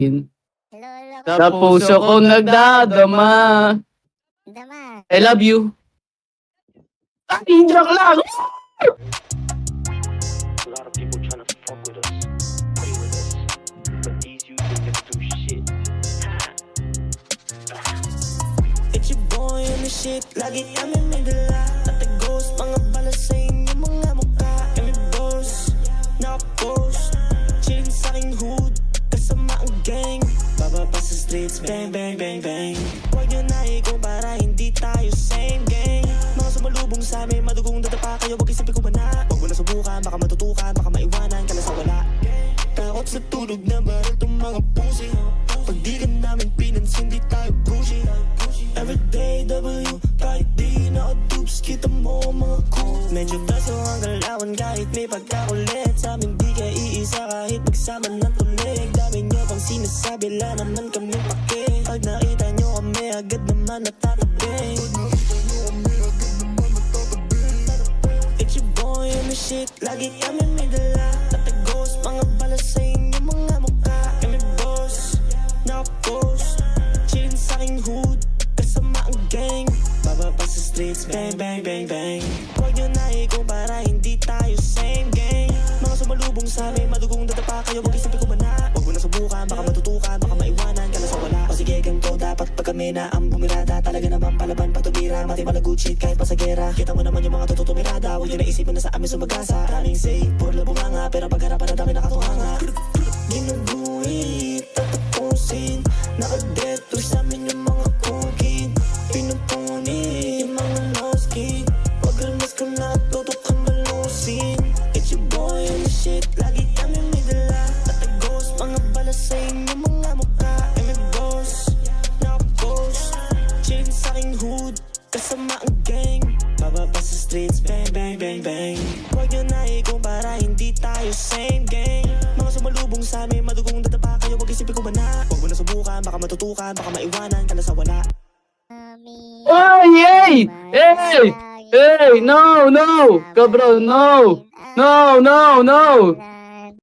Sa puso ko nagdadama. I love you. Ay, joke lang! A lot of people tryna fuck with us, play with us, but these youths ain't gonna do shit. It's your boy on the shit, lagi kami may dala. At the ghost, mga bala sa inyo mga mukha. Kami boss, naka-post, chilling sa aking hood, kasama ang gang. Bababa sa streets, bang bang bang bang. Huwag nyo na ikumpara, hindi tayo same gang. Mga sumalubong sa amin, madugong dadapa kayo, wag isipin ko ba na. Huwag mo na subukan, baka matutukan, baka maiwanan ka na sa wala. Takot sa tulog na baril tong mga pusi. Pag di ka namin pinansin, di tayo pushy. Everyday W, kahit di naka-dupes, kita mo mga cool. Medyo baso ang galawan kahit may pagkakulit. Sa amin di ka iisa kahit magsama ng tulig. Dami nyo pang sinasabi, la naman kami pake. Pag nakita nyo kami, agad naman natatabi. It's your boy on the shit, lagi kami may dala. At the ghost, mga bala sa inyo mga mukha. Kami boss, naka-post, chillin' sa aking hood, kasama ang gang. Bababa sa streets, bang bang bang bang. Huwag nyo na ikumpara, hindi tayo same gang. Mga sumalubong sa amin, madugong dadapa kayo, wag isipin ko ba na. Huwag mo na subukan, baka matutukan, baka maiwanan ka na sa wala. O sige ganito, dapat pag kami na ang bumirada. Talaga naman palaban patumira, mati malagood shit kahit pasagera. Kita mo naman yung mga tututumirada, huwag nyo na isipin na sa amin sumagasa. Daming say, puro labunganga, pero pag-harapan na dami nakatuhanga. Ginuguhit, tatapusin, nakadeto sa amin yung mga cookie. Pinupunit, yung mga noskin. Wag remas ka na, tutok ka malusin. It's your boy on the shit, lagi kami may dala. At the ghost, mga bala sa inyo mga mukha. Kami boss, naka-post, chillin' sa aking hood, kasama ang gang. Bababa sa streets, bang bang bang bang. Huwag nyo na ikumpara, hindi tayo same gang. Mga sumalubong sa amin, madugong dadapa kayo, wag isipin ko ba na. Huwag mo na subukan, baka matutukan, baka maiwanan ka na sa wala. Oh, yay! Hey! Hey! No! No! Go, bro! No! No! No! No!